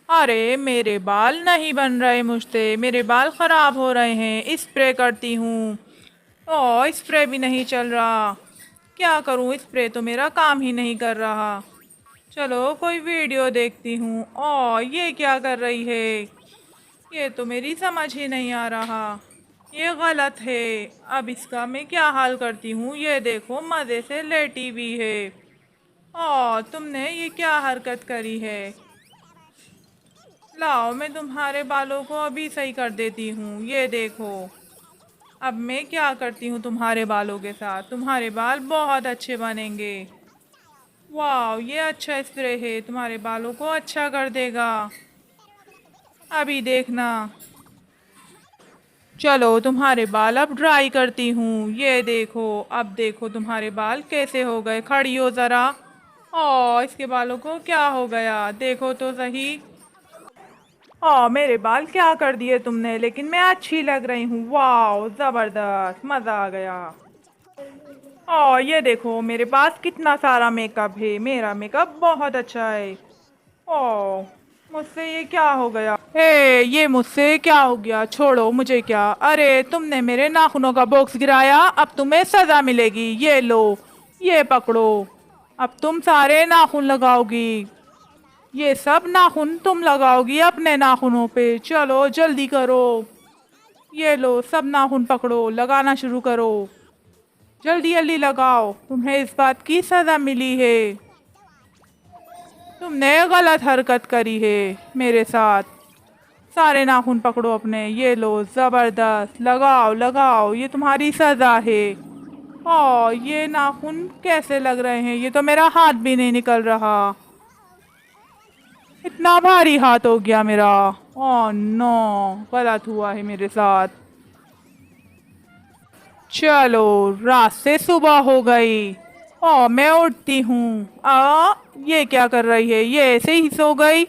अरे मेरे बाल नहीं बन रहे मुझसे, मेरे बाल खराब हो रहे हैं। स्प्रे करती हूँ। ओ स्प्रे भी नहीं चल रहा। क्या करूँ, स्प्रे तो मेरा काम ही नहीं कर रहा। चलो कोई वीडियो देखती हूँ। ओ ये क्या कर रही है? ये तो मेरी समझ ही नहीं आ रहा। ये गलत है। अब इसका मैं क्या हाल करती हूँ? ये देखो मज़े से लेटी हुई है। ओ तुमने ये क्या हरकत करी है? लाओ मैं तुम्हारे बालों को अभी सही कर देती हूँ। ये देखो। अब मैं क्या करती हूँ तुम्हारे बालों के साथ, तुम्हारे बाल बहुत अच्छे बनेंगे। वाह ये अच्छा स्प्रे है, तुम्हारे बालों को अच्छा कर देगा। अभी देखना। चलो तुम्हारे बाल अब ड्राई करती हूँ। ये देखो। अब देखो तुम्हारे बाल कैसे हो गए। खड़ी हो ज़रा। ओ इसके बालों को क्या हो गया, देखो तो सही। मेरे बाल क्या कर दिए तुमने, लेकिन मैं अच्छी लग रही हूँ। वाह जबरदस्त, मजा आ गया। ये देखो मेरे पास कितना सारा मेकअप है, मेरा मेकअप बहुत अच्छा है। ओ मुझसे ये क्या हो गया? हे ये मुझसे क्या हो गया? छोड़ो मुझे। क्या? अरे तुमने मेरे नाखूनों का बॉक्स गिराया, अब तुम्हें सजा मिलेगी। ये लो, ये पकड़ो। अब तुम सारे नाखून लगाओगी। ये सब नाखून तुम लगाओगी अपने नाखूनों पे। चलो जल्दी करो। ये लो सब नाखून पकड़ो, लगाना शुरू करो। जल्दी जल्दी लगाओ, तुम्हें इस बात की सजा मिली है। तुमने गलत हरकत करी है मेरे साथ। सारे नाखून पकड़ो अपने। ये लो जबरदस्त, लगाओ लगाओ, ये तुम्हारी सजा है। ये नाखून कैसे लग रहे हैं? ये तो मेरा हाथ भी नहीं निकल रहा। इतना भारी हाथ हो गया मेरा। नो, गलत हुआ है मेरे साथ। चलो रात से सुबह हो गई। मैं उठती हूँ। ये क्या कर रही है? ये ऐसे ही सो गई।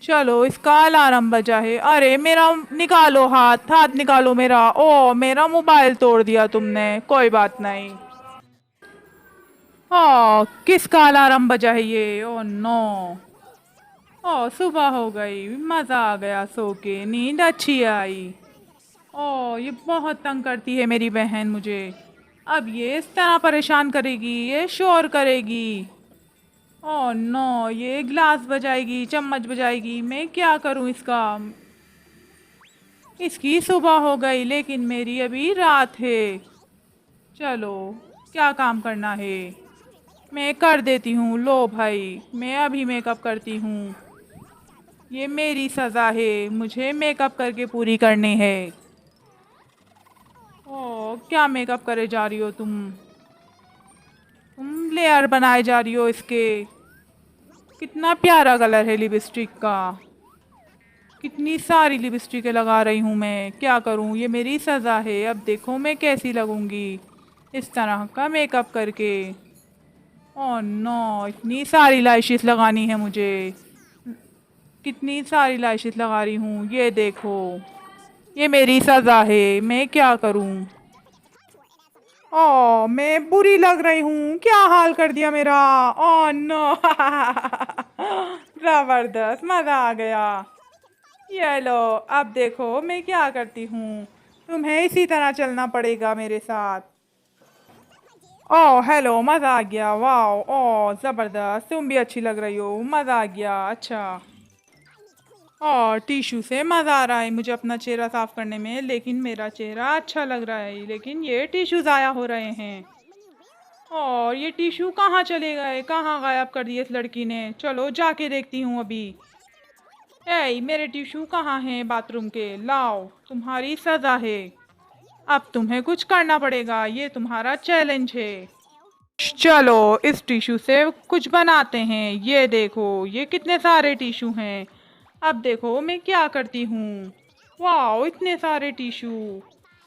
चलो इसका अलार्म बजा है। अरे मेरा निकालो हाथ, हाथ निकालो मेरा। मेरा मोबाइल तोड़ दिया तुमने। कोई बात नहीं। किसका अलार्म बजा है ये? नो। सुबह हो गई, मजा आ गया सो के, नींद अच्छी आई। ये बहुत तंग करती है मेरी बहन मुझे। अब ये इस तरह परेशान करेगी, ये शोर करेगी। नो, ये ग्लास बजाएगी, चम्मच बजाएगी। मैं क्या करूं इसका? इसकी सुबह हो गई लेकिन मेरी अभी रात है। चलो क्या काम करना है, मैं कर देती हूँ। लो भाई, मैं अभी मेकअप करती हूँ। ये मेरी सज़ा है, मुझे मेकअप करके पूरी करनी है। क्या मेकअप करे जा रही हो तुम लेयर बनाए जा रही हो इसके। कितना प्यारा कलर है लिपस्टिक का। कितनी सारी लिपस्टिक लगा रही हूँ मैं। क्या करूँ, ये मेरी सज़ा है। अब देखो मैं कैसी लगूंगी इस तरह का मेकअप करके। नो, इतनी सारी लाइशिस लगानी है मुझे। कितनी सारी लाइशिस लगा रही हूँ। ये देखो, ये मेरी सज़ा है। मैं क्या करूँ? मैं बुरी लग रही हूँ। क्या हाल कर दिया मेरा। नो। जबरदस्त, मजा आ गया। ये लो, अब देखो मैं क्या करती हूँ। तुम्हें इसी तरह चलना पड़ेगा मेरे साथ। हेलो, मजा आ गया। वाह, जबरदस्त, तुम भी अच्छी लग रही हो। मजा आ गया। अच्छा। टिश्यू से मजा आ रहा है मुझे अपना चेहरा साफ करने में, लेकिन मेरा चेहरा अच्छा लग रहा है, लेकिन ये टिश्यू जाया हो रहे हैं। और ये टिश्यू कहाँ चले गए, कहाँ गायब कर दिए इस लड़की ने? चलो जाके देखती हूँ अभी। मेरे टिश्यू कहाँ हैं बाथरूम के? लाओ, तुम्हारी सजा है। अब तुम्हें कुछ करना पड़ेगा, ये तुम्हारा चैलेंज है। चलो इस टिश्यू से कुछ बनाते हैं। ये देखो, ये कितने सारे टिश्यू हैं। अब देखो मैं क्या करती हूँ। वाह, इतने सारे टिश्यू,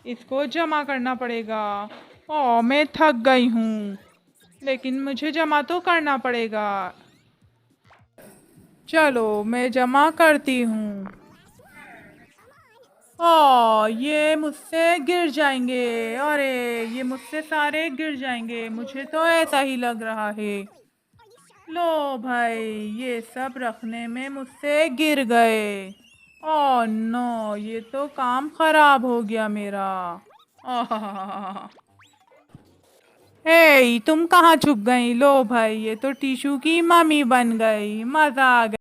इसको जमा करना पड़ेगा। मैं थक गई हूँ, लेकिन मुझे जमा तो करना पड़ेगा। चलो मैं जमा करती हूँ। ये मुझसे गिर जाएंगे। अरे ये मुझसे सारे गिर जाएंगे, मुझे तो ऐसा ही लग रहा है। लो भाई, ये सब रखने में मुझसे गिर गए। ओह नो, ये तो काम खराब हो गया मेरा। आह, हे तुम कहाँ छुप गई? लो भाई, ये तो टीशू की मम्मी बन गई। मजा आ गया।